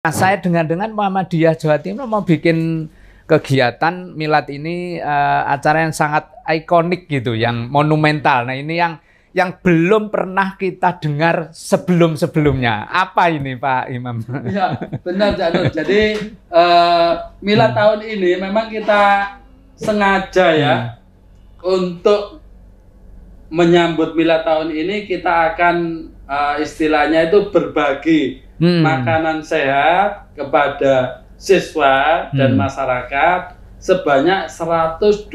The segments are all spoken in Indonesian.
Nah, saya dengan Muhammadiyah Jawa Timur mau bikin kegiatan milad ini acara yang sangat ikonik gitu, yang monumental. Nah, ini yang belum pernah kita dengar sebelum-sebelumnya. Apa ini Pak Imam? Ya, benar Cak Nur. Jadi milad tahun ini memang kita sengaja ya untuk menyambut milad tahun ini kita akan istilahnya itu berbagi makanan sehat kepada siswa dan masyarakat sebanyak 112.000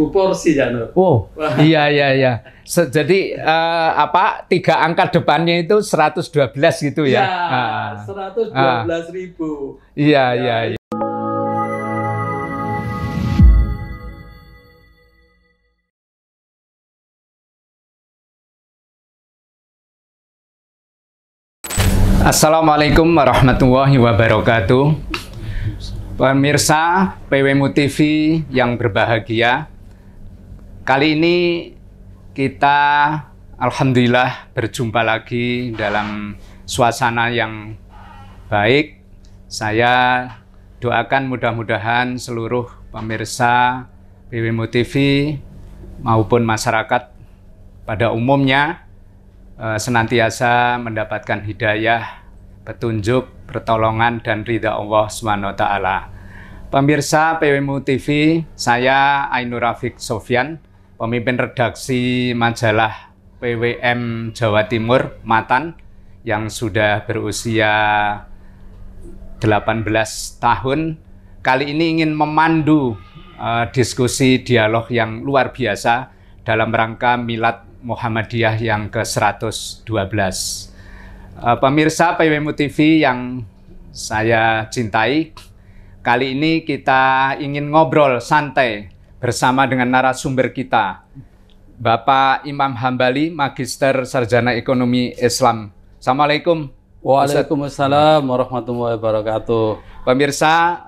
porsi ya Nur. Oh, iya. Jadi tiga angka depannya itu 112 gitu ya? Ya, 112.000. Iya. Assalamualaikum warahmatullahi wabarakatuh. Pemirsa PWMU TV yang berbahagia, kali ini kita alhamdulillah berjumpa lagi dalam suasana yang baik. Saya doakan mudah-mudahan seluruh pemirsa PWMU TV maupun masyarakat pada umumnya senantiasa mendapatkan hidayah, petunjuk, pertolongan, dan ridha Allah SWT. Pemirsa PWMU TV, saya Ainur Rafiq Sofyan, pemimpin redaksi majalah PWM Jawa Timur, Matan, yang sudah berusia 18 tahun. Kali ini ingin memandu diskusi dialog yang luar biasa dalam rangka milad Muhammadiyah yang ke-112. Pemirsa PWMU TV yang saya cintai, kali ini kita ingin ngobrol santai bersama dengan narasumber kita, Bapak Imam Hambali, Magister Sarjana Ekonomi Islam. Assalamualaikum. Waalaikumsalam warahmatullahi wabarakatuh. Pemirsa,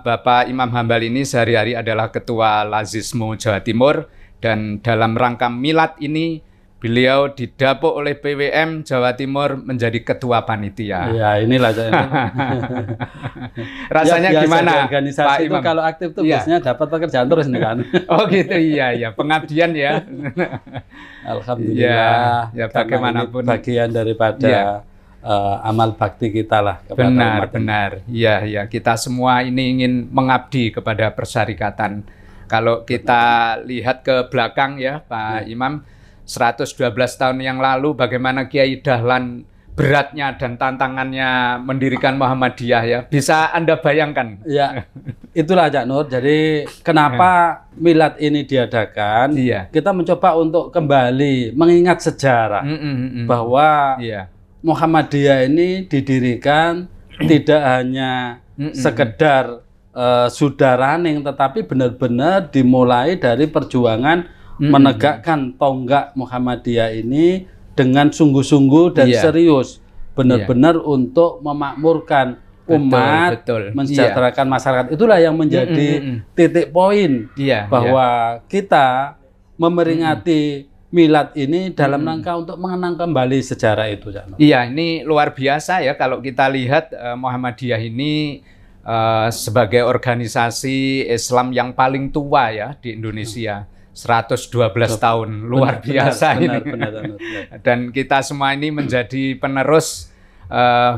Bapak Imam Hambali ini sehari-hari adalah Ketua Lazismu Jawa Timur. Dan dalam rangka milad ini, beliau didapuk oleh PWM Jawa Timur menjadi ketua panitia. Ya, inilah. Rasanya ya, gimana, organisasi Pak Imam? Itu kalau aktif tuh biasanya dapat pekerjaan terus nih kan. Oh gitu, iya. Pengabdian ya. Alhamdulillah. Ya bagaimanapun. Bagian daripada amal bakti kita lah. Benar. Iya. Kita semua ini ingin mengabdi kepada persyarikatan. Kalau kita lihat ke belakang ya Pak Imam, 112 tahun yang lalu bagaimana Kiai Dahlan beratnya dan tantangannya mendirikan Muhammadiyah ya. Bisa Anda bayangkan? Ya, itulah Cak Nur. Jadi kenapa milad ini diadakan? Kita mencoba untuk kembali mengingat sejarah bahwa Muhammadiyah ini didirikan tidak hanya sekedar sudah running, tetapi benar-benar dimulai dari perjuangan menegakkan tonggak Muhammadiyah ini dengan sungguh-sungguh dan serius, benar-benar untuk memakmurkan umat, mensejahterakan masyarakat. Itulah yang menjadi titik poin bahwa kita memeringati milad ini dalam rangka untuk mengenang kembali sejarah itu. Iya, ini luar biasa ya kalau kita lihat Muhammadiyah ini sebagai organisasi Islam yang paling tua ya di Indonesia, 112 tahun, luar biasa ini. Benar. Dan kita semua ini menjadi penerus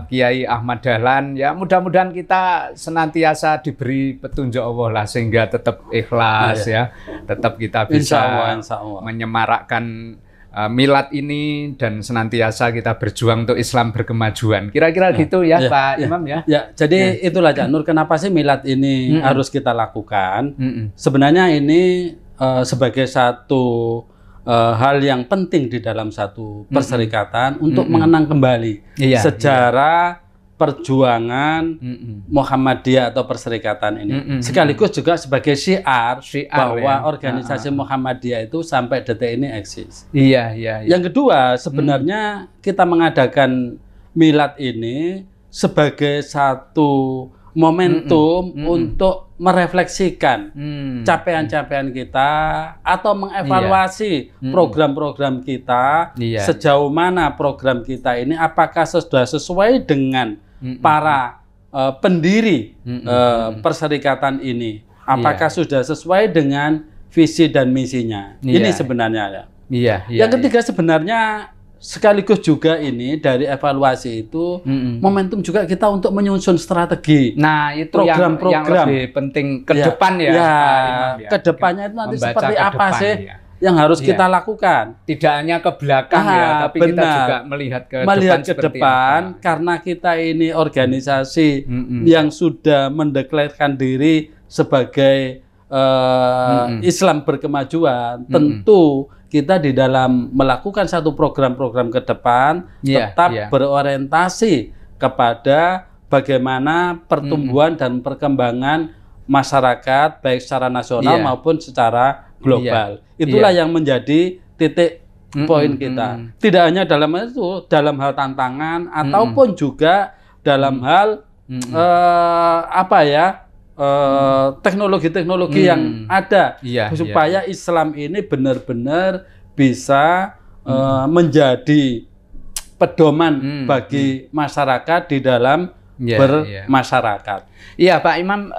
Kiai Ahmad Dahlan. Ya mudah-mudahan kita senantiasa diberi petunjuk Allah lah, sehingga tetap ikhlas ya, tetap kita bisa insya Allah menyemarakkan milad ini dan senantiasa kita berjuang untuk Islam berkemajuan. Kira-kira gitu ya Pak Imam ya. Ya, jadi itulah Cak Nur, kenapa sih milad ini harus kita lakukan? Sebenarnya ini sebagai satu hal yang penting di dalam satu perserikatan untuk mengenang kembali sejarah perjuangan Muhammadiyah atau perserikatan ini. Sekaligus juga sebagai syiar bahwa organisasi Muhammadiyah itu sampai detik ini eksis. Iya. Yang kedua, sebenarnya kita mengadakan milad ini sebagai satu momentum untuk merefleksikan capaian-capaian kita atau mengevaluasi program-program kita, sejauh mana program kita ini apakah sudah sesuai dengan para pendiri perserikatan ini. Apakah sudah sesuai dengan visi dan misinya? Ini sebenarnya ya. Yang ketiga sebenarnya sekaligus juga ini dari evaluasi itu momentum juga kita untuk menyusun strategi. Nah, itu program-program yang lebih penting ke depan ya, Pak Imam, ya. Ke depannya itu nanti seperti apa sih yang harus kita lakukan? Tidak hanya ke belakang ya, tapi kita juga melihat ke depan karena kita ini organisasi yang sudah mendeklarasikan diri sebagai Islam berkemajuan, tentu kita di dalam melakukan satu program-program ke depan tetap berorientasi kepada bagaimana pertumbuhan dan perkembangan masyarakat baik secara nasional maupun secara global. Itulah yang menjadi titik poin kita. Tidak hanya dalam itu, dalam hal tantangan ataupun juga dalam hal teknologi-teknologi yang ada supaya Islam ini benar-benar bisa menjadi pedoman bagi masyarakat di dalam bermasyarakat. Iya, Pak Imam,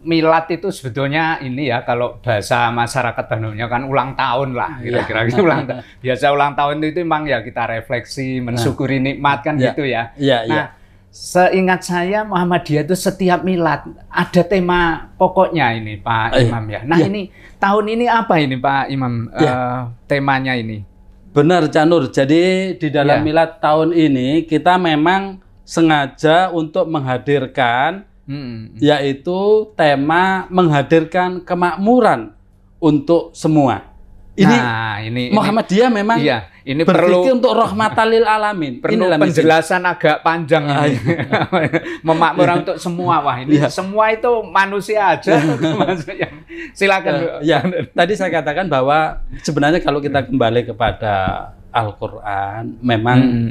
milad itu sebetulnya ini ya, kalau bahasa masyarakat Bandungnya kan ulang tahun lah, kira-kira ulang tahun. Biasa ulang tahun itu memang ya kita refleksi, mensyukuri nikmat kan gitu ya. Nah, seingat saya Muhammadiyah itu setiap milad ada tema pokoknya ini Pak Imam ya. Nah ini tahun ini apa ini Pak Imam temanya ini? Benar Cak Nur, jadi di dalam milad tahun ini kita memang sengaja untuk menghadirkan yaitu tema menghadirkan kemakmuran untuk semua. Ini Muhammadiyah memang ini berpikir untuk rahmatan lil alamin. Perlu penjelasan agak panjang ini. Memakmurkan untuk semua. Wah, ini semua itu manusia aja. Silakan. Tadi saya katakan bahwa sebenarnya kalau kita kembali kepada Al-Qur'an, memang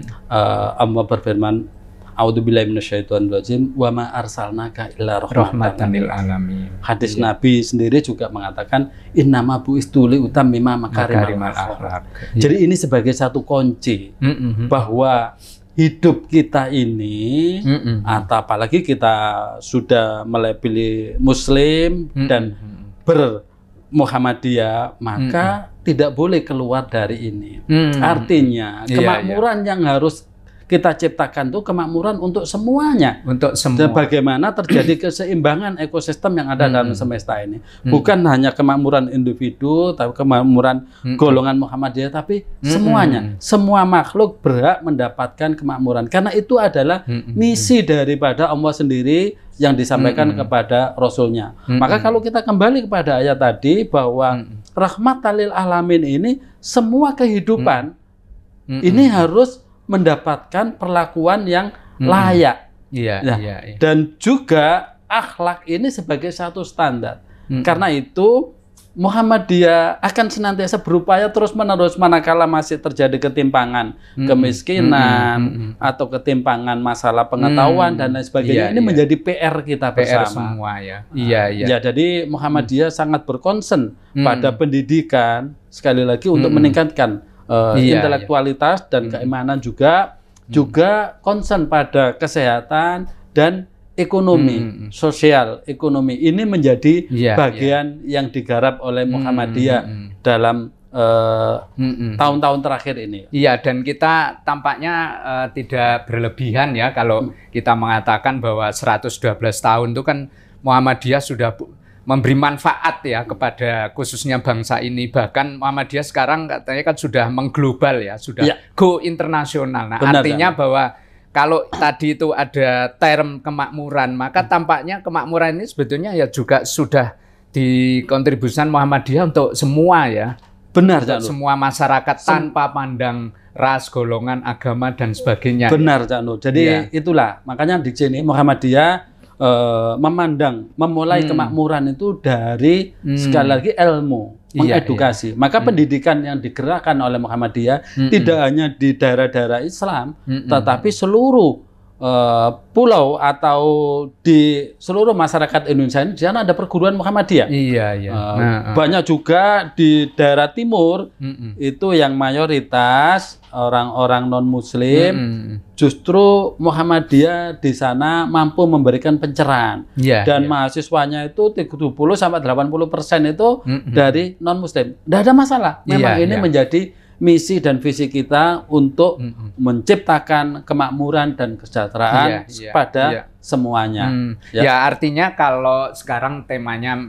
Allah berfirman, A'udzubillahi minasyaitonirrajim wa ma arsalnaka illa rahmatan lil alamin. Hadis Nabi sendiri juga mengatakan innama bu'istu li utammima makarimal akhlaq. Jadi ini sebagai satu kunci bahwa hidup kita ini atau apalagi kita sudah melabeli muslim dan bermuhammadiyah, maka tidak boleh keluar dari ini. Artinya kemakmuran yang harus kita ciptakan tuh kemakmuran untuk semuanya. Untuk semua. Bagaimana terjadi keseimbangan ekosistem yang ada dalam semesta ini. Bukan hanya kemakmuran individu, tapi kemakmuran golongan Muhammadiyah, tapi semuanya. Semua makhluk berhak mendapatkan kemakmuran. Karena itu adalah misi daripada Allah sendiri yang disampaikan kepada Rasulnya. Maka kalau kita kembali kepada ayat tadi bahwa rahmatan lil alamin ini, semua kehidupan ini harus mendapatkan perlakuan yang layak. Dan juga akhlak ini sebagai satu standar. Karena itu Muhammadiyah akan senantiasa berupaya terus-menerus manakala masih terjadi ketimpangan, kemiskinan atau ketimpangan masalah pengetahuan dan lain sebagainya. Ini menjadi PR kita bersama. PR semua ya. Jadi Muhammadiyah sangat berkonsen pada pendidikan, sekali lagi untuk meningkatkan intelektualitas dan keimanan, juga concern pada kesehatan dan ekonomi, sosial ekonomi. Ini menjadi bagian yang digarap oleh Muhammadiyah dalam tahun-tahun terakhir ini. Iya, dan kita tampaknya tidak berlebihan ya kalau kita mengatakan bahwa 112 tahun itu kan Muhammadiyah sudah memberi manfaat ya kepada khususnya bangsa ini. Bahkan Muhammadiyah sekarang katanya kan sudah mengglobal ya, sudah go internasional. Nah, artinya bahwa kalau tadi itu ada term kemakmuran, maka tampaknya kemakmuran ini sebetulnya ya juga sudah dikontribusikan Muhammadiyah untuk semua ya. Benar, untuk semua masyarakat tanpa pandang ras, golongan, agama dan sebagainya. Benar, Cak Nur. Jadi itulah makanya di sini Muhammadiyah memulai kemakmuran itu dari sekali lagi ilmu, mengedukasi. Maka pendidikan yang digerakkan oleh Muhammadiyah tidak hanya di daerah-daerah Islam, tetapi seluruh pulau atau di seluruh masyarakat Indonesia ini, di sana ada perguruan Muhammadiyah. Iya, iya. Banyak juga di daerah timur itu yang mayoritas orang-orang non-Muslim. Justru Muhammadiyah di sana mampu memberikan pencerahan. Dan mahasiswanya itu 70-80% itu dari non-Muslim. Tidak ada masalah. Memang ini menjadi misi dan visi kita untuk menciptakan kemakmuran dan kesejahteraan pada semuanya. Ya, artinya kalau sekarang temanya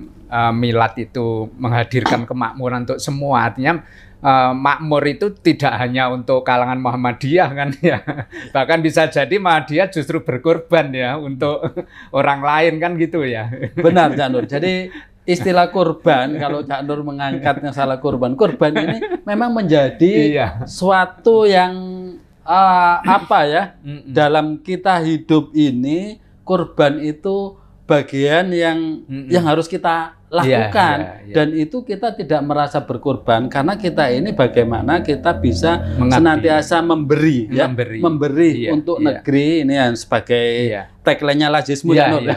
milad itu menghadirkan kemakmuran untuk semua, artinya makmur itu tidak hanya untuk kalangan Muhammadiyah kan ya, bahkan bisa jadi Muhammadiyah justru berkorban ya untuk orang lain kan gitu ya. Benar, Cak Nur. Jadi istilah kurban, kalau Cak Nur mengangkatnya salah kurban ini memang menjadi suatu yang apa ya, dalam kita hidup ini kurban itu bagian yang harus kita lakukan. Dan itu kita tidak merasa berkorban karena kita ini bagaimana kita bisa senantiasa memberi ya, memberi untuk negeri ini yang sebagai tagline-nya Lazismu ya, Nur.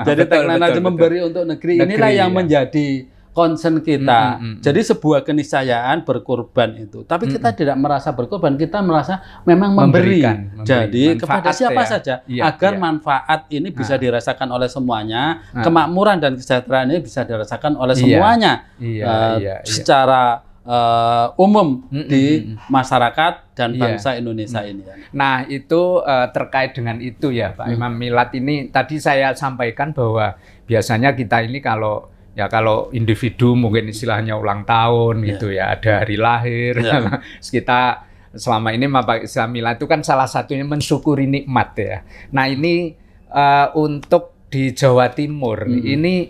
Jadi tagline memberi untuk negeri inilah yang menjadi concern kita. Jadi sebuah keniscayaan berkorban itu. Tapi kita tidak merasa berkorban, kita merasa memang memberi. Jadi kepada siapa saja agar manfaat ini bisa dirasakan oleh semuanya, kemakmuran dan kesejahteraan ini bisa dirasakan oleh semuanya secara umum di masyarakat dan bangsa Indonesia ini. Nah, itu terkait dengan itu ya, Pak Imam, milad ini tadi saya sampaikan bahwa biasanya kita ini kalau individu mungkin istilahnya ulang tahun gitu ya, ada hari lahir. Kita selama ini Bapak Islam milad itu kan salah satunya mensyukuri nikmat ya. Nah, ini untuk di Jawa Timur ini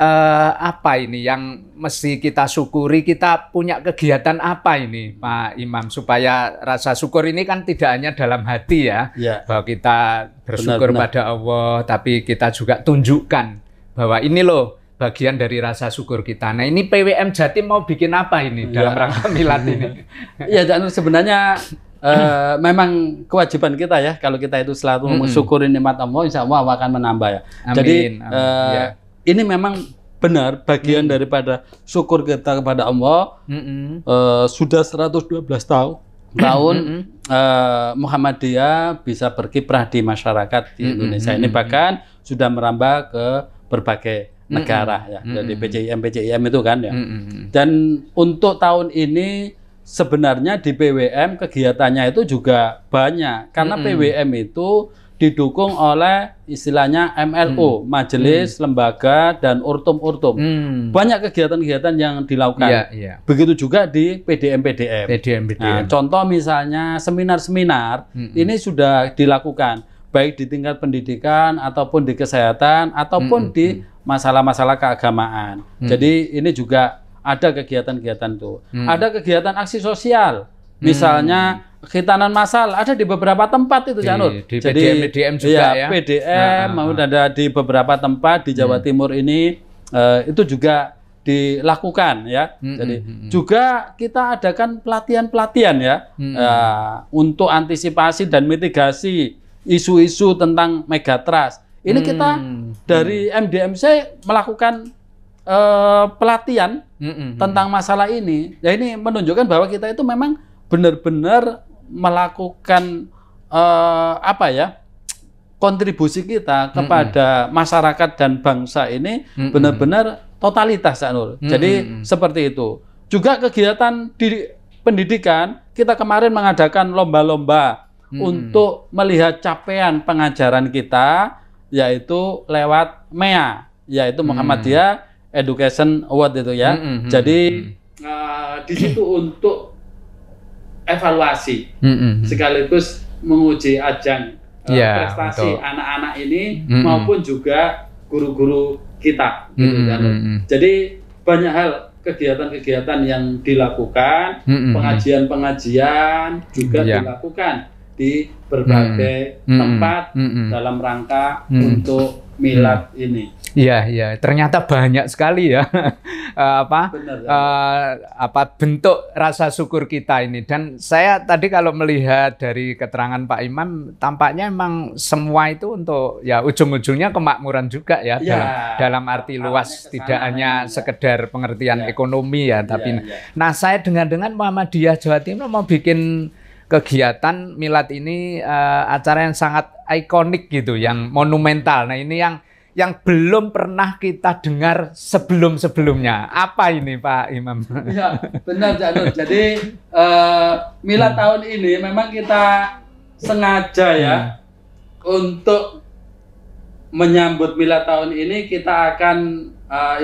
apa ini yang mesti kita syukuri, kita punya kegiatan apa ini Pak Imam supaya rasa syukur ini kan tidak hanya dalam hati ya, bahwa kita bersyukur pada Allah, tapi kita juga tunjukkan bahwa ini loh bagian dari rasa syukur kita. Nah, ini PWM Jatim mau bikin apa ini dalam rangka milad ini? Ya, sebenarnya memang kewajiban kita ya, kalau kita itu selalu mensyukuri nikmat Allah, insya Allah akan menambah ya. Amin, jadi ini memang benar bagian daripada syukur kita kepada Allah. Sudah 112 tahun Muhammadiyah bisa berkiprah di masyarakat di Indonesia ini, bahkan sudah merambah ke berbagai negara ya, dari PCIM itu kan ya. Dan untuk tahun ini sebenarnya di PWM kegiatannya itu juga banyak karena PWM itu didukung oleh istilahnya MLO, Majelis, Lembaga, dan Urtum-Urtum. Banyak kegiatan-kegiatan yang dilakukan. Begitu juga di PDM-PDM. Nah, contoh misalnya seminar-seminar ini sudah dilakukan, baik di tingkat pendidikan, ataupun di kesehatan, ataupun di masalah-masalah keagamaan. Jadi ini juga ada kegiatan-kegiatan itu. Ada kegiatan aksi sosial. Misalnya khitanan massal ada di beberapa tempat itu, Janur. Di PDM juga ya. PDM mau ada di beberapa tempat di Jawa Timur ini itu juga dilakukan ya. Jadi juga kita adakan pelatihan-pelatihan ya untuk antisipasi dan mitigasi isu-isu tentang megatrust. Ini kita dari MDMC melakukan pelatihan tentang masalah ini. Ya, ini menunjukkan bahwa kita itu memang benar-benar melakukan apa ya, kontribusi kita kepada masyarakat dan bangsa ini benar-benar totalitas, Nur. Jadi seperti itu. Juga kegiatan di pendidikan, kita kemarin mengadakan lomba-lomba untuk melihat capaian pengajaran kita, yaitu lewat MEA, yaitu Muhammadiyah Education Award itu ya. Jadi di situ untuk evaluasi sekaligus menguji ajang prestasi anak-anak ini maupun juga guru-guru kita gitu kan. Jadi banyak hal kegiatan-kegiatan yang dilakukan, pengajian-pengajian juga dilakukan di berbagai tempat dalam rangka untuk milad ini. Iya, iya. Ternyata banyak sekali ya bentuk rasa syukur kita ini. Dan saya tadi kalau melihat dari keterangan Pak Imam, tampaknya memang semua itu untuk ya ujung-ujungnya kemakmuran juga ya, dalam arti luas, tidak hanya sekedar pengertian ekonomi ya, tapi nah saya dengan Muhammadiyah Jawa Timur mau bikin kegiatan milad ini acara yang sangat ikonik gitu, yang monumental. Nah ini yang belum pernah kita dengar sebelum-sebelumnya. Apa ini Pak Imam? Ya, benar Cak Nur. Jadi milad tahun ini memang kita sengaja ya untuk menyambut milad tahun ini kita akan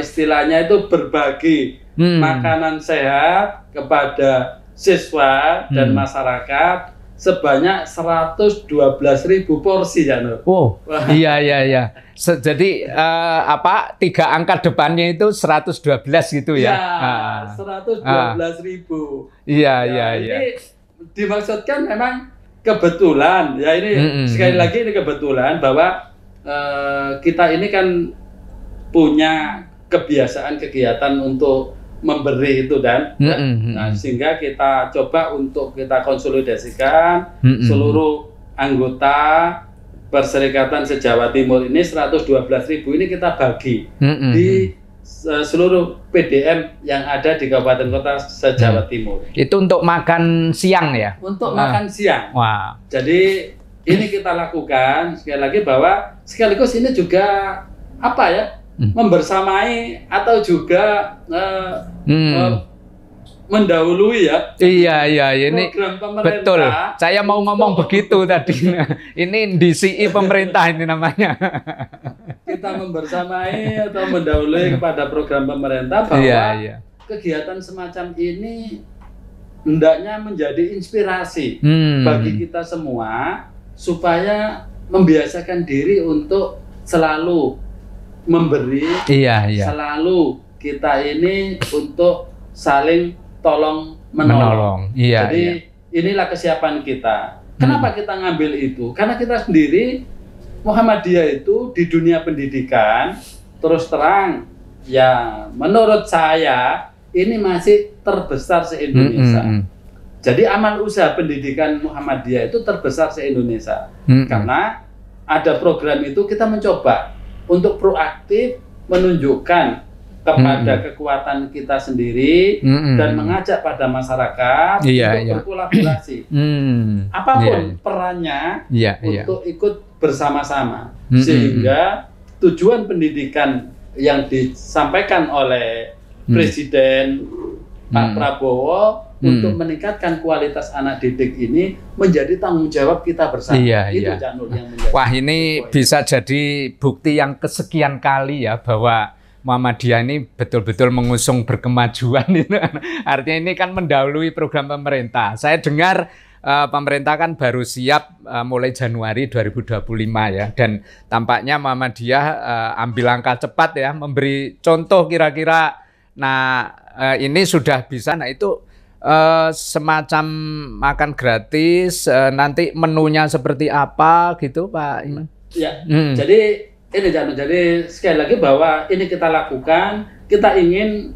istilahnya itu berbagi makanan sehat kepada siswa dan masyarakat sebanyak 112.000 porsi ya Nur. Oh, iya. Jadi 3 angka depannya itu 112 gitu ya? Ya, 112.000. Iya. Ini dimaksudkan memang kebetulan ya, ini sekali lagi ini kebetulan bahwa kita ini kan punya kebiasaan kegiatan untuk memberi itu dan nah, sehingga kita coba untuk kita konsolidasikan seluruh anggota Perserikatan Se-Jawa Timur ini 112.000 ini kita bagi di seluruh PDM yang ada di Kabupaten Kota Se-Jawa Timur. Itu untuk makan siang ya? Untuk makan siang. Wah. Jadi ini kita lakukan sekali lagi bahwa sekaligus ini juga apa ya? Membersamai atau juga mendahului ya. Iya ini betul. Saya mau ngomong begitu tadi. Ini DCI pemerintah ini namanya. Kita membersamai atau mendahului kepada program pemerintah bahwa kegiatan semacam ini hendaknya menjadi inspirasi bagi kita semua supaya membiasakan diri untuk selalu memberi, selalu kita ini untuk saling tolong menolong. Jadi inilah kesiapan kita. Kenapa kita ngambil itu? Karena kita sendiri Muhammadiyah itu di dunia pendidikan terus terang ya menurut saya ini masih terbesar se-Indonesia. Jadi amal usaha pendidikan Muhammadiyah itu terbesar se-Indonesia. Karena ada program itu kita mencoba untuk proaktif menunjukkan kepada kekuatan kita sendiri dan mengajak pada masyarakat untuk berkolaborasi. Apapun perannya untuk ikut bersama-sama. Sehingga tujuan pendidikan yang disampaikan oleh Presiden Pak Prabowo untuk meningkatkan kualitas anak didik ini menjadi tanggung jawab kita bersama. Itu Cak Nur yang menjadi. Wah, ini bisa jadi bukti yang kesekian kali ya bahwa Muhammadiyah ini betul-betul mengusung berkemajuan. Artinya ini kan mendahului program pemerintah. Saya dengar pemerintah kan baru siap mulai Januari 2025 ya. Dan tampaknya Muhammadiyah ambil langkah cepat ya, memberi contoh kira-kira. Nah ini sudah bisa, nah itu semacam makan gratis, nanti menunya seperti apa gitu Pak Iman? Ya, jadi ini jadi sekali lagi bahwa ini kita lakukan, kita ingin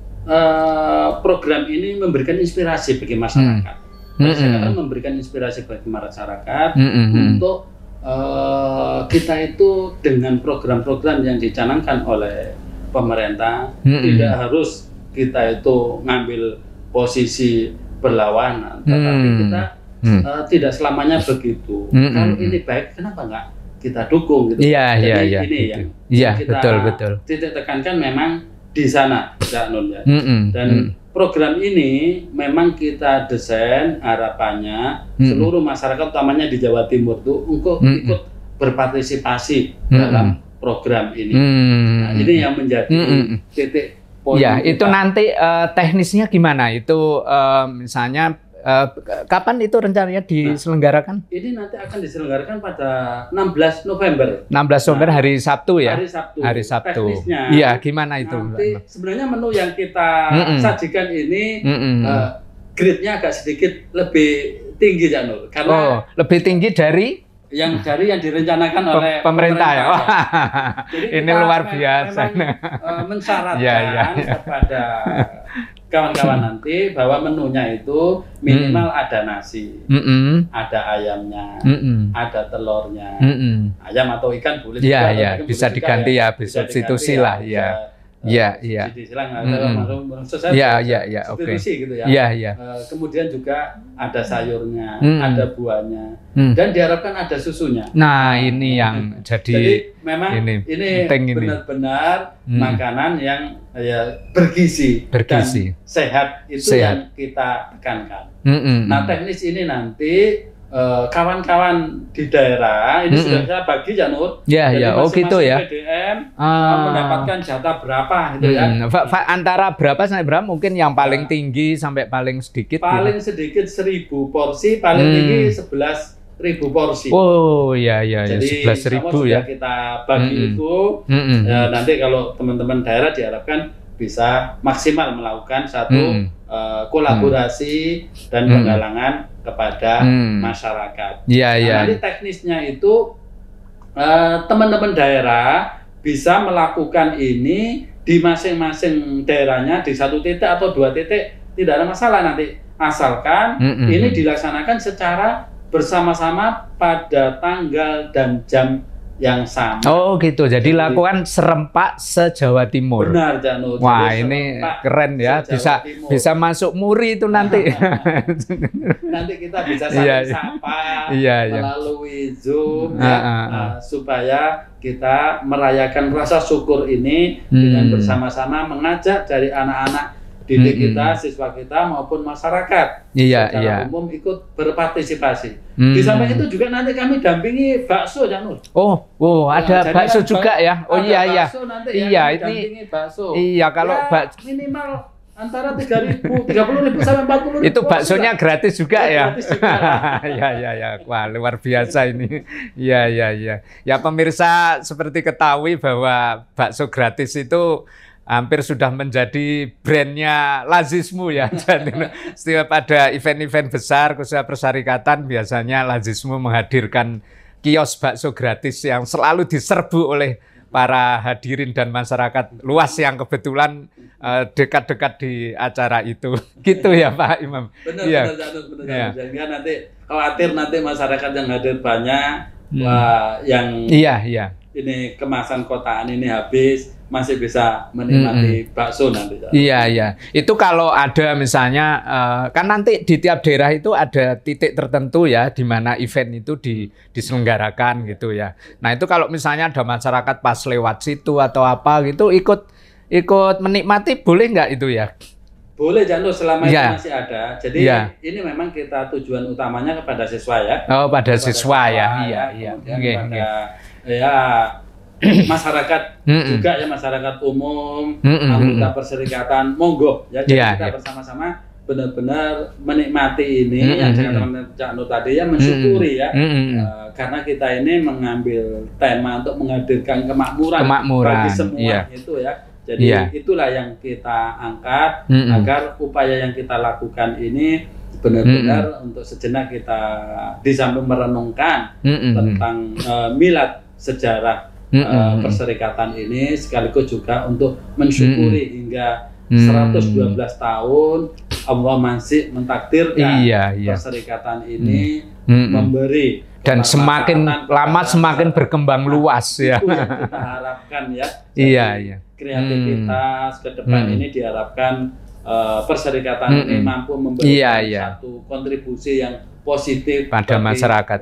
program ini memberikan inspirasi bagi masyarakat. Saya memberikan inspirasi bagi masyarakat untuk kita itu dengan program-program yang dicanangkan oleh pemerintah tidak harus kita itu ngambil posisi berlawanan, tetapi kita tidak selamanya begitu. Kalau ini baik, kenapa enggak kita dukung gitu? Jadi ini yang kita betul. titik tekankan memang di sana, Cak Nur ya. Dan program ini memang kita desain harapannya seluruh masyarakat, utamanya di Jawa Timur tuh untuk ikut berpartisipasi dalam program ini. Nah, ini yang menjadi titik. Ya, itu nanti teknisnya gimana? Itu misalnya kapan itu rencananya diselenggarakan? Ini nanti akan diselenggarakan pada 16 November. 16 November hari Sabtu ya? Hari Sabtu. Teknisnya. Iya, gimana itu? Nanti sebenarnya menu yang kita sajikan ini grade-nya agak sedikit lebih tinggi ya Nur. Karena lebih tinggi dari yang direncanakan oleh pemerintah ya. Jadi ini luar biasa. Mensyaratkan kepada kawan-kawan nanti bahwa menunya itu minimal ada nasi, ada ayamnya, ada telurnya, ayam atau ikan boleh juga. Iya, bisa diganti ya, substitusi lah ya. Iya. Oke. Gitu ya. Iya. Kemudian juga ada sayurnya, ada buahnya, dan diharapkan ada susunya. Nah, ini yang jadi memang ini benar-benar makanan yang bergizi dan sehat itu yang kita tekankan. Nah, teknis ini nanti kawan-kawan di daerah ini sudah saya bagi ya Nur. Iya. Oh gitu ya. PDM mendapatkan jatah berapa gitu ya. Antara berapa sampai berapa mungkin yang paling tinggi sampai paling sedikit? Paling sedikit 1.000 porsi, paling tinggi 11.000 porsi. Oh iya. Jadi 11.000 ya. Kita bagi itu. Nanti kalau teman-teman daerah diharapkan bisa maksimal melakukan satu kolaborasi dan penggalangan kepada masyarakat. Nanti teknisnya itu teman-teman daerah bisa melakukan ini di masing-masing daerahnya di 1 titik atau 2 titik, tidak ada masalah nanti asalkan ini dilaksanakan secara bersama-sama pada tanggal dan jam yang sama. Oh gitu, jadi lakukan serempak se-Jawa Timur. Benar, Janur. Wah, ini keren ya, bisa masuk Muri itu nanti. Nanti kita bisa saling sapa melalui Zoom supaya kita merayakan rasa syukur ini dengan bersama-sama mengajak dari anak-anak didik kita, siswa kita maupun masyarakat secara umum ikut berpartisipasi. Di samping itu juga nanti kami dampingi bakso, Janur. Ada bakso juga ya. Oh iya. Iya, ini bakso. Iya, kalau minimal antara 30.000 sampai 40.000. Itu baksonya gratis juga ya. Gratis juga. Ya. Wah, luar biasa ini. Iya. Ya pemirsa seperti ketahui bahwa bakso gratis itu hampir sudah menjadi brandnya Lazismu ya. Setiap ada event-event besar, khususnya persyarikatan, biasanya Lazismu menghadirkan kios bakso gratis yang selalu diserbu oleh para hadirin dan masyarakat luas yang kebetulan dekat-dekat di acara itu. Gitu ya Pak Imam. Benar. Sehingga nanti khawatir nanti masyarakat yang hadir banyak, yang ini kemasan kotaan ini habis, masih bisa menikmati bakso nanti. Iya. Itu kalau ada misalnya, kan nanti di tiap daerah itu ada titik tertentu ya, di mana event itu diselenggarakan gitu ya. Nah itu kalau misalnya ada masyarakat pas lewat situ atau apa gitu, ikut menikmati, boleh nggak itu ya? Boleh, Janur, selama itu masih ada. Jadi ini memang kita tujuan utamanya kepada siswa ya. Oh, pada siswa ya. Iya. Masyarakat juga ya, masyarakat umum, anggota perserikatan, monggo ya. Jadi kita bersama-sama benar-benar menikmati ini yang teman-teman Cak Nur tadi ya, mensyukuri ya. Karena kita ini mengambil tema untuk menghadirkan kemakmuran bagi semua itu ya. Jadi itulah yang kita angkat agar upaya yang kita lakukan ini benar-benar untuk sejenak kita di samping merenungkan tentang milad sejarah perserikatan ini, sekaligus juga untuk mensyukuri hingga 112 tahun Allah masih mentakdirkan perserikatan ini memberi, dan semakin lama semakin berkembang luas ya. Itu yang kita harapkan ya. Iya. Kreativitas ke depan ini diharapkan perserikatan ini mampu memberikan satu kontribusi yang positif pada masyarakat.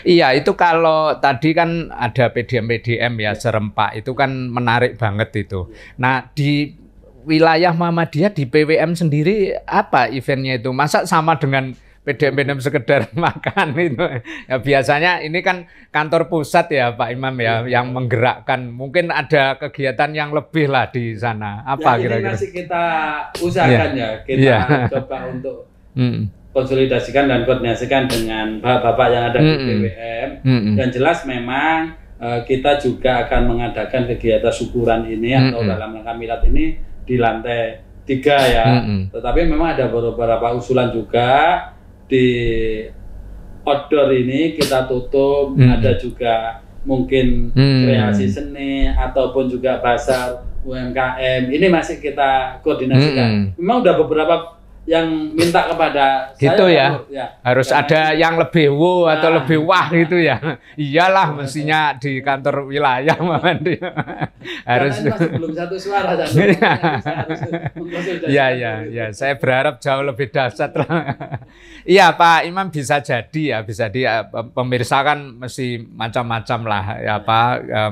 Iya, itu kalau tadi kan ada PDM ya, serempak itu kan menarik banget itu. Nah di wilayah Muhammadiyah di PWM sendiri apa eventnya itu? Masa sama dengan PDM sekedar makan itu? Ya, biasanya ini kan kantor pusat ya Pak Imam ya, yang menggerakkan. Mungkin ada kegiatan yang lebih lah di sana. Apa kira-kira? Ini masih kita usahakan kita coba untuk konsolidasikan dan koordinasikan dengan bapak-bapak yang ada di PWM. Yang jelas memang kita juga akan mengadakan kegiatan syukuran ini atau dalam rangka milad ini di lantai 3 ya. Tetapi memang ada beberapa usulan juga di outdoor ini kita tutup, ada juga mungkin kreasi seni ataupun juga pasar UMKM. Ini masih kita koordinasikan. Memang udah beberapa yang minta kepada gitu saya harus ada yang lebih atau lebih wah gitu ya. Iyalah mestinya di kantor wilayah harus masih belum satu suara ya saya berharap jauh lebih dahsyat lah. Iya Pak Imam, bisa jadi pemirsa kan mesti macam-macam lah ya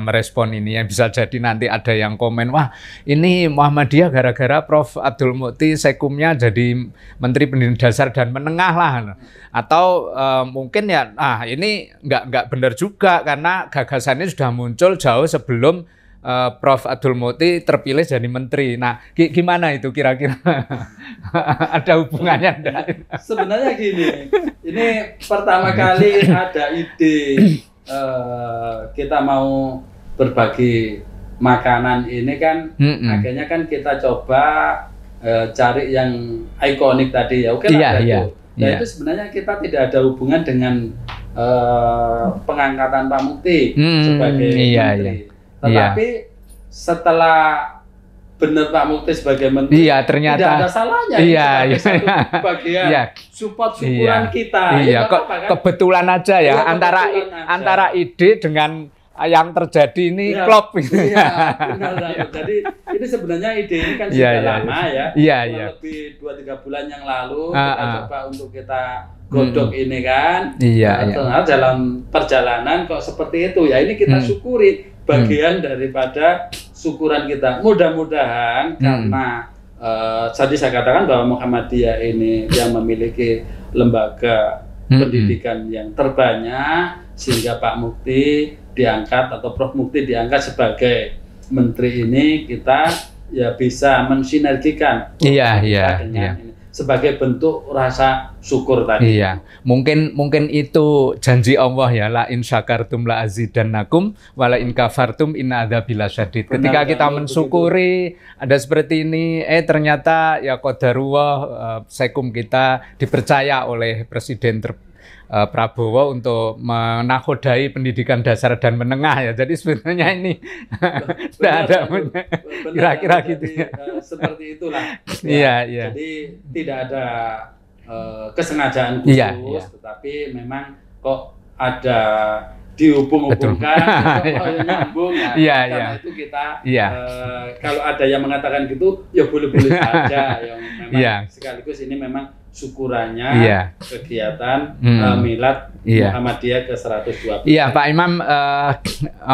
merespon ini ya. Bisa jadi nanti ada yang komen, wah ini Muhammadiyah gara-gara Prof Abdul Mukti Sekumnya jadi Menteri Pendidikan Dasar dan Menengah lah, atau mungkin ya ini nggak benar juga karena gagasannya sudah muncul jauh sebelum Prof Abdul Mukti terpilih jadi menteri. Nah, gimana itu kira-kira? Ada hubungannya enggak? Sebenarnya gini, ini pertama kali ada ide kita mau berbagi makanan ini kan, akhirnya kan kita coba cari yang ikonik tadi ya, oke lah itu. Nah itu sebenarnya kita tidak ada hubungan dengan pengangkatan Pak Mukti sebagai menteri. Tetapi setelah benar Pak Mukti sebagai menteri, ternyata tidak ada salahnya satu bagian support-supportan kita. Kebetulan aja ya, antara ide dengan yang terjadi ini klop. Benar. Jadi ini sebenarnya ide ini kan sudah lama ya. Lebih 2-3 bulan yang lalu kita coba untuk kita godok ini kan. Ternyata dalam perjalanan kok seperti itu ya. Ini kita syukuri bagian daripada syukuran kita. Mudah-mudahan karena tadi saya katakan bahwa Muhammadiyah ini yang memiliki lembaga pendidikan yang terbanyak, sehingga Pak Mukti diangkat atau Prof Mukti diangkat sebagai menteri ini, kita ya bisa mensinergikan dengan ini sebagai bentuk rasa syukur tadi. Mungkin itu janji Allah ya, la in syakartum la azidannakum wa la in kafartum inna adzabi lasyadid. Ketika kita mensyukuri ada seperti ini, ternyata ya qadarullah, Sekum kita dipercaya oleh Presiden Prabowo untuk menakodai pendidikan dasar dan menengah ya. Jadi sebenarnya ini tidak ada kira-kira gitu ya. Seperti itulah. Jadi tidak ada kesengajaan khusus, tetapi memang kok ada dihubung-hubungkan, nyambung. Karena itu kita kalau ada yang mengatakan gitu, ya boleh-boleh saja. Yang memang sekaligus ini memang syukurannya kegiatan milad Muhammadiyah ke-112. Iya Pak Imam,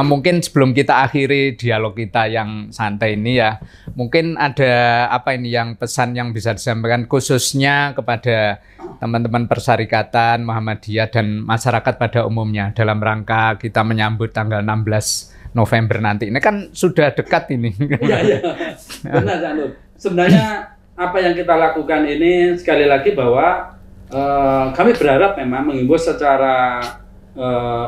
mungkin sebelum kita akhiri dialog kita yang santai ini ya, mungkin ada apa ini yang pesan yang bisa disampaikan khususnya kepada teman-teman persyarikatan Muhammadiyah dan masyarakat pada umumnya dalam rangka kita menyambut tanggal 16 November nanti. Ini kan sudah dekat ini. Iya. Benar Cak Nur. Sebenarnya apa yang kita lakukan ini sekali lagi bahwa kami berharap memang mengimbau secara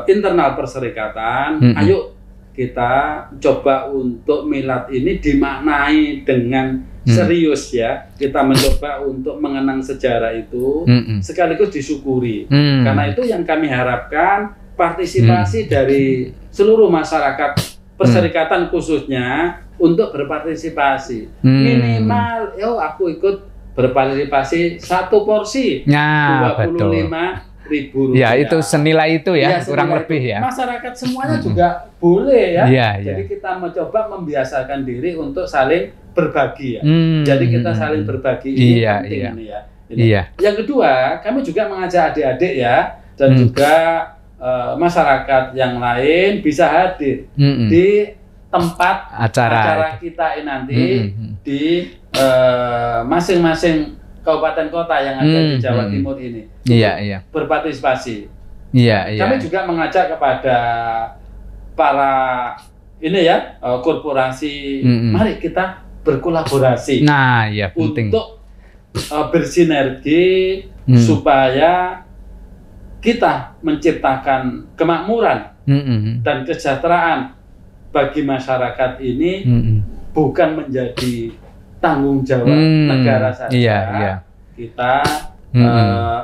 internal perserikatan, ayo kita coba untuk milad ini dimaknai dengan serius ya. Kita mencoba untuk mengenang sejarah itu sekaligus disyukuri. Karena itu yang kami harapkan partisipasi dari seluruh masyarakat perserikatan khususnya untuk berpartisipasi. Minimal, aku ikut berpartisipasi 1 porsi, 25.000 rupiah. Ya, itu senilai itu ya, kurang lebih ya. Masyarakat semuanya juga boleh ya. Jadi kita mencoba membiasakan diri untuk saling berbagi ya. Jadi kita saling berbagi ini penting ini ya. Yang kedua, kami juga mengajak adik-adik ya, dan juga masyarakat yang lain bisa hadir di tempat acara kita nanti di masing-masing kabupaten kota yang ada di Jawa Timur ini. Berpartisipasi. Kami juga mengajak kepada para korporasi, mari kita berkolaborasi untuk bersinergi supaya kita menciptakan kemakmuran dan kesejahteraan bagi masyarakat ini, bukan menjadi tanggung jawab negara saja. Kita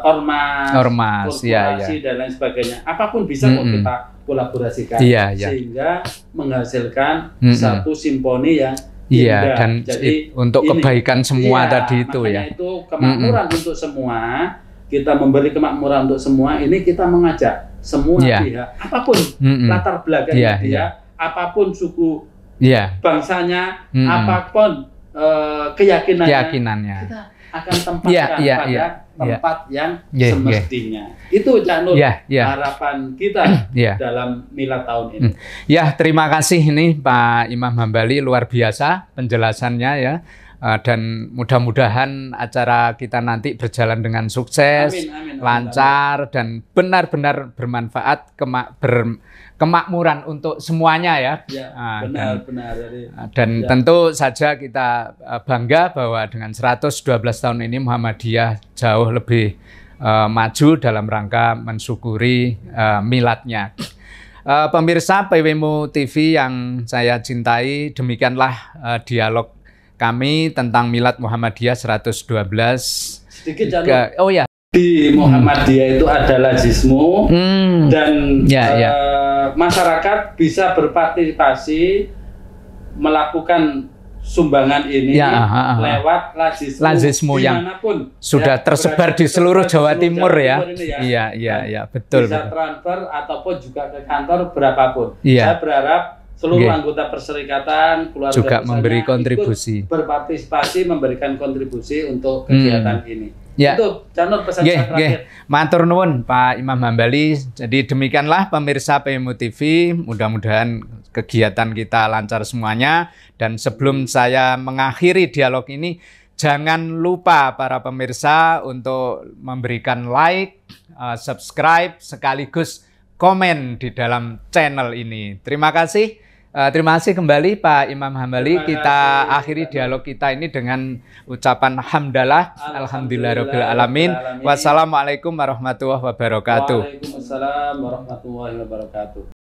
ormas, korporasi dan lain sebagainya. Apapun bisa kok kita kolaborasikan sehingga menghasilkan satu simfoni yang indah. Dan jadi untuk kebaikan semua tadi itu ya. Itu kemakmuran untuk semua. Kita memberi kemakmuran untuk semua. Ini kita mengajak semua pihak, apapun latar belakangnya dia, apapun suku bangsanya, apapun keyakinannya, kita akan tempatkan pada tempat yang semestinya. Itu Cak Nur, harapan kita dalam milad tahun ini. Terima kasih ini Pak Imam Hambali, luar biasa penjelasannya ya. Dan mudah-mudahan acara kita nanti berjalan dengan sukses, lancar, dan benar-benar bermanfaat, kemakmuran untuk semuanya ya. Dan tentu saja kita bangga bahwa dengan 112 tahun ini Muhammadiyah jauh lebih maju dalam rangka mensyukuri miladnya. Pemirsa PWMU TV yang saya cintai, demikianlah dialog kami tentang milad Muhammadiyah 112. Sedikit di Muhammadiyah itu ada lazismu dan masyarakat bisa berpartisipasi melakukan sumbangan ini lewat lazismu yang sudah tersebar di seluruh Jawa Timur ya. Iya, betul. Bisa transfer ataupun juga ke kantor berapapun. Saya berharap seluruh anggota perserikatan, keluarga juga memberi kontribusi, berpartisipasi, memberikan kontribusi untuk kegiatan ini. Itu Canur pesan terakhir. Matur nuwun Pak Imam Hambali. Jadi demikianlah pemirsa PWMU TV. Mudah-mudahan kegiatan kita lancar semuanya. Dan sebelum saya mengakhiri dialog ini, jangan lupa para pemirsa untuk memberikan like, subscribe, sekaligus komen di dalam channel ini. Terima kasih. Terima kasih kembali Pak Imam Hambali. Kita akhiri dialog kita ini dengan ucapan hamdalah, alhamdulillahirabbil alamin. Wassalamualaikum warahmatullahi wabarakatuh. Waalaikumsalam warahmatullahi wabarakatuh.